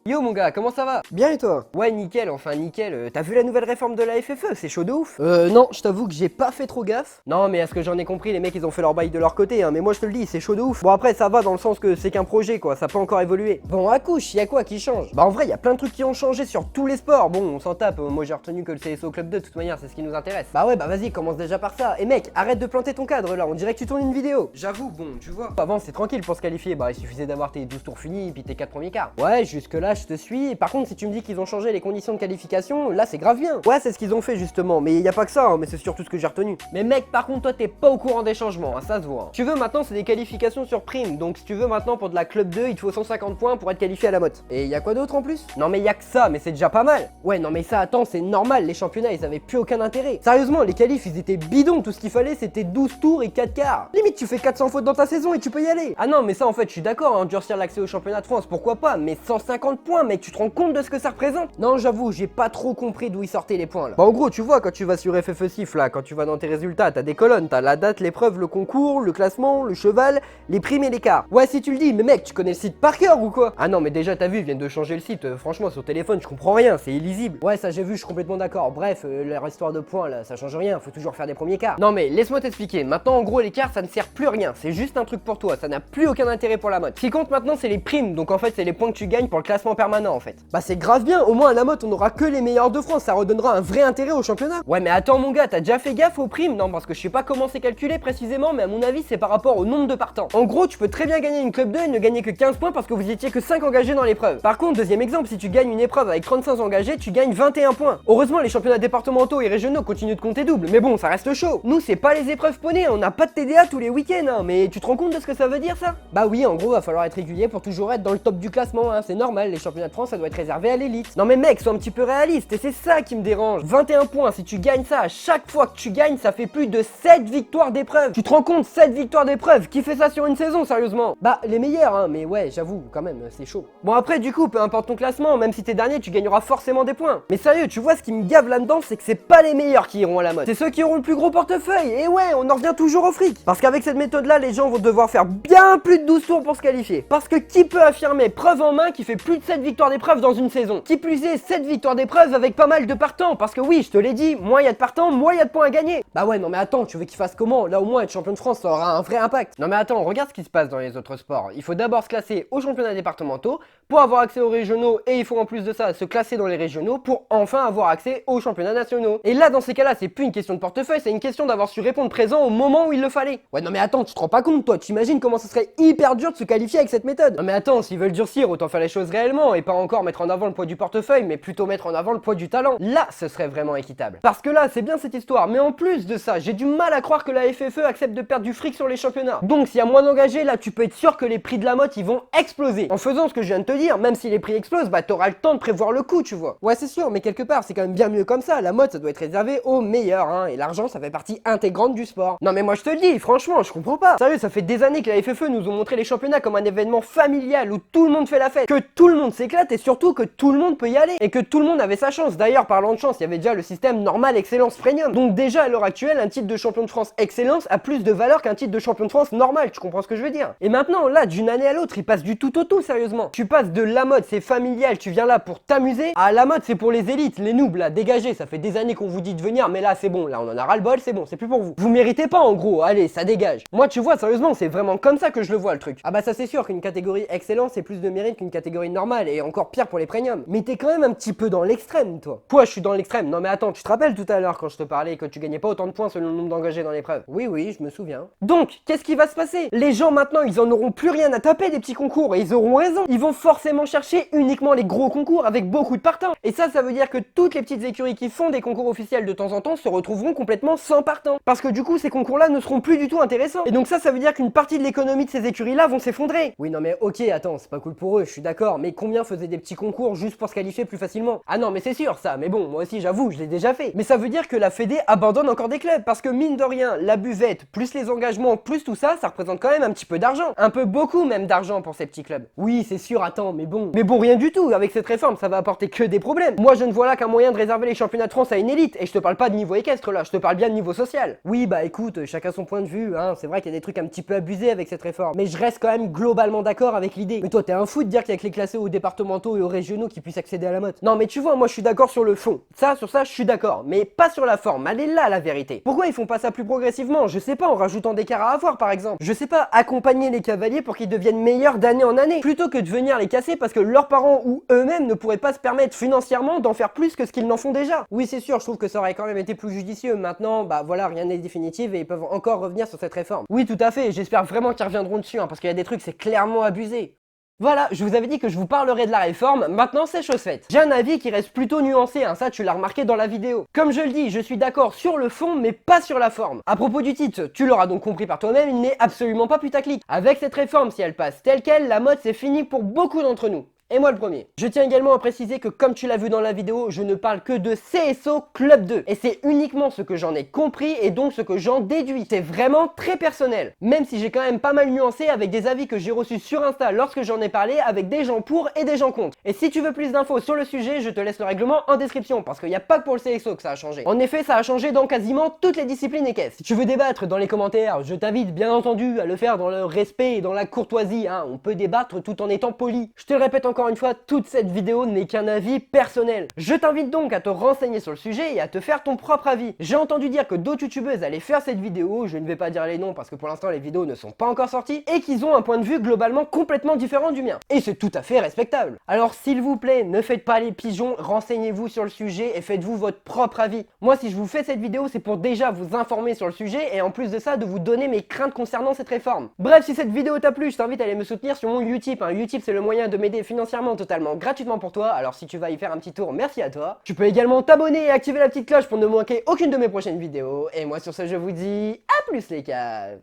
Yo mon gars, comment ça va? Bien et toi? Ouais nickel, enfin nickel, t'as vu la nouvelle réforme de la FFE, c'est chaud de ouf? Non, je t'avoue que j'ai pas fait trop gaffe. Non mais à ce que j'en ai compris, les mecs ils ont fait leur bail de leur côté, hein, mais moi je te le dis, c'est chaud de ouf. Bon après ça va dans le sens que c'est qu'un projet quoi, ça peut encore évoluer. Bon, accouche, y'a quoi qui change? Bah en vrai, il y a plein de trucs qui ont changé sur tous les sports. Bon, on s'en tape, moi j'ai retenu que le CSO Club 2 de toute manière, c'est ce qui nous intéresse. Bah ouais, bah vas-y, commence déjà par ça. Et mec, arrête de planter ton cadre là, on dirait que tu tournes une vidéo. J'avoue, bon, tu vois. Avant c'était tranquille pour se qualifier, bah il suffisait d'avoir tes 12 tours finis et puis tes 4 premiers quarts. Ouais, jusque là je te suis. Par contre, si tu me dis qu'ils ont changé les conditions de qualification, là c'est grave bien. Ouais, c'est ce qu'ils ont fait justement, mais y a pas que ça, hein, mais c'est surtout ce que j'ai retenu. Mais mec, par contre, toi t'es pas au courant des changements, hein, ça se voit. Tu veux maintenant, c'est des qualifications sur prime, donc si tu veux maintenant pour de la Club 2, il te faut 150 points pour être qualifié à la motte. Et y'a quoi d'autre en plus? Non mais y a que ça, mais c'est déjà pas mal. Ouais, non mais ça, attends, c'est normal, les championnats ils avaient plus aucun intérêt. Sérieusement, les qualifs ils étaient bidons, tout ce qu'il fallait c'était 12 tours et 4 quarts. Limite tu fais 400 fautes dans ta saison et tu peux y aller. Ah non mais ça en fait je suis d'accord, hein, durcir l'accès au championnat de France, pourquoi pas, mais 150 points mec, tu te rends compte de ce que ça représente? Non, j'avoue, j'ai pas trop compris d'où ils sortaient les points là. Bah en gros tu vois quand tu vas sur FFESIF là, quand tu vas dans tes résultats, t'as des colonnes, t'as la date, l'épreuve, le concours, le classement, le cheval, les primes et l'écart. Ouais si tu le dis, mais mec tu connais le site par cœur ou quoi? Ah non mais déjà t'as vu, ils viennent de changer le site, franchement sur téléphone je comprends rien, c'est illisible. Ouais, ça j'ai vu, je suis complètement d'accord. Bref, leur histoire de points là, ça change rien, faut toujours faire des premiers quarts. Non mais laisse-moi t'expliquer, maintenant en gros l'écart ça ne sert plus à rien, c'est juste un truc pour toi, ça n'a plus aucun intérêt pour la mode. Ce qui compte maintenant c'est les primes, donc en fait c'est les points que tu gagnes pour le classement permanent en fait. Bah c'est grave bien, au moins à la mode on aura que les meilleurs de France, ça redonnera un vrai intérêt au championnat. Ouais mais attends mon gars, t'as déjà fait gaffe aux primes? Non parce que je sais pas comment c'est calculé précisément, mais à mon avis c'est par rapport au nombre de partants. En gros tu peux très bien gagner une club 2 et ne gagner que 15 points parce que vous étiez que 5 engagés dans l'épreuve. Par contre deuxième exemple, si tu gagnes une épreuve avec 35 engagés, tu gagnes 21 points. Heureusement les championnats départementaux et régionaux continuent de compter double, mais bon ça reste chaud. Nous c'est pas les épreuves poney, on n'a pas de TDA tous les week-ends, hein, mais tu te rends compte de ce que ça veut dire ça? Bah oui, en gros va falloir être régulier pour toujours être dans le top du classement, hein. C'est normal, les championnats de France ça doit être réservé à l'élite. Non mais mec, sois un petit peu réaliste, et c'est ça qui me dérange. 21 points, si tu gagnes ça, à chaque fois que tu gagnes, ça fait plus de 7 victoires d'épreuve. Tu te rends compte, 7 victoires d'épreuve, qui fait ça sur une saison sérieusement? Bah les meilleurs, hein, mais ouais, j'avoue, quand même, c'est chaud. Bon après du coup, peu importe ton classement, même si t'es dernier, tu gagneras forcément des points. Mais sérieux, tu vois ce qui me gave là-dedans, c'est que c'est pas les meilleurs qui iront à la mode. C'est ceux qui auront le plus gros portefeuille, et ouais, on en revient toujours au fric. Parce qu'avec cette méthode-là, les gens vont devoir faire bien plus de 12 tours pour se qualifier. Parce que qui peut affirmer, preuve en main, qui fait plus de 7 victoires d'épreuve dans une saison? Qui plus est, 7 victoires d'épreuve avec pas mal de partants, parce que oui, je te l'ai dit, moins il y a de partants, moins il y a de points à gagner. Bah ouais, non mais attends, tu veux qu'ils fassent comment? Là au moins être champion de France, ça aura un vrai impact. Non mais attends, regarde ce qui se passe dans les autres sports. Il faut d'abord se classer aux championnats départementaux pour avoir accès aux régionaux, et il faut en plus de ça se classer dans les régionaux pour enfin avoir accès aux championnats nationaux. Et là dans ces cas-là, c'est plus une question de portefeuille, c'est une question d'avoir su répondre présent au moment où il le fallait. Ouais non mais attends, tu te rends pas compte toi, tu imagines comment ça serait hyper dur de se qualifier avec cette méthode? Non mais attends, s'ils veulent durcir, autant faire les choses réellement et pas encore mettre en avant le poids du portefeuille, mais plutôt mettre en avant le poids du talent. Là, ce serait vraiment équitable. Parce que là, c'est bien cette histoire, mais en plus de ça, j'ai du mal à croire que la FFE accepte de perdre du fric sur les championnats. Donc s'il y a moins d'engagés, là tu peux être sûr que les prix de la motte ils vont exploser. En faisant ce que je viens de te dire, même si les prix explosent, bah t'auras le temps de prévoir le coup, tu vois. Ouais c'est sûr, mais quelque part c'est quand même bien mieux comme ça, la mode ça doit être réservé aux meilleurs, hein, et l'argent ça fait partie intégrante du sport. Non mais moi je te le dis, franchement, je comprends pas. Sérieux, ça fait des années que la FFE nous ont montré les championnats comme un événement familial où tout le monde fait la fête, que tout le monde s'éclate et surtout que tout le monde peut y aller et que tout le monde avait sa chance. D'ailleurs, parlant de chance, il y avait déjà le système normal excellence premium. Donc déjà à l'heure actuelle, un titre de champion de France excellence a plus de valeur qu'un titre de champion de France normal, tu comprends ce que je veux dire? Et maintenant, là, d'une année à l'autre, il passe du tout au tout, sérieusement. Tu passes de la mode, c'est familial, tu viens là pour t'amuser, à la mode, c'est pour les élites, les noobs, là, dégagez, ça fait des années qu'on vous dit de venir, mais là, c'est bon, là, on en a ras-le-bol, c'est bon, c'est plus pour vous. Vous méritez pas, en gros, allez, ça dégage. Moi, tu vois, sérieusement, c'est vraiment comme ça que je le vois, le truc. Ah bah ça c'est sûr qu'une catégorie excellence c'est plus de mérite qu'une catégorie normale, et encore pire pour les premiums. Mais t'es quand même un petit peu dans l'extrême, toi. Quoi, je suis dans l'extrême? Non mais attends, tu te rappelles tout à l'heure quand je te parlais que tu gagnais pas autant de points selon le nombre d'engagés dans l'épreuve? Oui, je me souviens. Donc, qu'est-ce qui va se passer? Les gens maintenant, ils en auront plus rien à taper des petits concours, et ils auront raison. Ils vont forcément chercher uniquement les gros concours avec beaucoup de partants. Et ça veut dire que toutes les petites écuries qui font des concours officiels de temps en temps se retrouveront complètement sans partants. Parce que du coup, ces concours-là ne seront plus du tout intéressants. Et donc ça veut dire qu'une partie de l'économie de ces écuries-là vont s'effondrer. Oui, non mais ok, attends, c'est pas cool pour eux, je suis d'accord, mais combien faisaient des petits concours juste pour se qualifier plus facilement? Ah non, mais c'est sûr ça, mais bon, moi aussi j'avoue, je l'ai déjà fait. Mais ça veut dire que la Fédé abandonne encore des clubs, parce que mine de rien, la buvette, plus les engagements, plus tout ça, ça représente quand même un petit peu d'argent. Un peu beaucoup même d'argent pour ces petits clubs. Oui, c'est sûr, attends, mais bon. Mais bon, rien du tout, avec cette réforme, ça va apporter que des problèmes. Moi je ne vois là qu'un moyen de réserver les championnats de France à une élite, et je te parle pas de niveau équestre là, je te parle bien de niveau social. Oui, bah écoute, chacun son point de vue, hein, c'est vrai qu'il y a des trucs un petit peu abusés avec cette réforme, mais je reste quand même globalement d'accord avec l'idée. Mais toi, t'es un fou de dire qu'il y a que les classés au départementaux et aux régionaux qui puissent accéder à la motte. Non mais tu vois, moi je suis d'accord sur le fond. Sur ça, je suis d'accord. Mais pas sur la forme. Elle est là la vérité. Pourquoi ils font pas ça plus progressivement? Je sais pas, en rajoutant des cartes à avoir par exemple. Je sais pas, accompagner les cavaliers pour qu'ils deviennent meilleurs d'année en année. Plutôt que de venir les casser parce que leurs parents ou eux-mêmes ne pourraient pas se permettre financièrement d'en faire plus que ce qu'ils n'en font déjà. Oui c'est sûr, je trouve que ça aurait quand même été plus judicieux. Maintenant, bah voilà, rien n'est définitif et ils peuvent encore revenir sur cette réforme. Oui tout à fait, j'espère vraiment qu'ils reviendront dessus parce qu'il y a des trucs c'est clairement abusé. Voilà, je vous avais dit que je vous parlerai de la réforme, maintenant c'est chose faite. J'ai un avis qui reste plutôt nuancé, ça tu l'as remarqué dans la vidéo. Comme je le dis, je suis d'accord sur le fond, mais pas sur la forme. À propos du titre, tu l'auras donc compris par toi-même, il n'est absolument pas putaclic. Avec cette réforme, si elle passe telle quelle, la mode c'est fini pour beaucoup d'entre nous. Et moi le premier. Je tiens également à préciser que comme tu l'as vu dans la vidéo, je ne parle que de CSO Club 2. Et c'est uniquement ce que j'en ai compris et donc ce que j'en déduis. C'est vraiment très personnel. Même si j'ai quand même pas mal nuancé avec des avis que j'ai reçus sur Insta lorsque j'en ai parlé avec des gens pour et des gens contre. Et si tu veux plus d'infos sur le sujet, je te laisse le règlement en description parce qu'il n'y a pas que pour le CSO que ça a changé. En effet, ça a changé dans quasiment toutes les disciplines et caisses. Si tu veux débattre dans les commentaires, je t'invite bien entendu à le faire dans le respect et dans la courtoisie. On peut débattre tout en étant poli. Je te le répète encore une fois, toute cette vidéo n'est qu'un avis personnel. Je t'invite donc à te renseigner sur le sujet et à te faire ton propre avis. J'ai entendu dire que d'autres youtubeuses allaient faire cette vidéo, je ne vais pas dire les noms parce que pour l'instant les vidéos ne sont pas encore sorties, et qu'ils ont un point de vue globalement complètement différent du mien. Et c'est tout à fait respectable. Alors s'il vous plaît, ne faites pas les pigeons, renseignez-vous sur le sujet et faites-vous votre propre avis. Moi si je vous fais cette vidéo, c'est pour déjà vous informer sur le sujet et en plus de ça, de vous donner mes craintes concernant cette réforme. Bref, si cette vidéo t'a plu, je t'invite à aller me soutenir sur mon Utip. Utip c'est le moyen de m'aider financièrement totalement gratuitement pour toi, alors si tu vas y faire un petit tour, merci à toi. Tu peux également t'abonner et activer la petite cloche pour ne manquer aucune de mes prochaines vidéos. Et moi sur ce, je vous dis à plus les caves.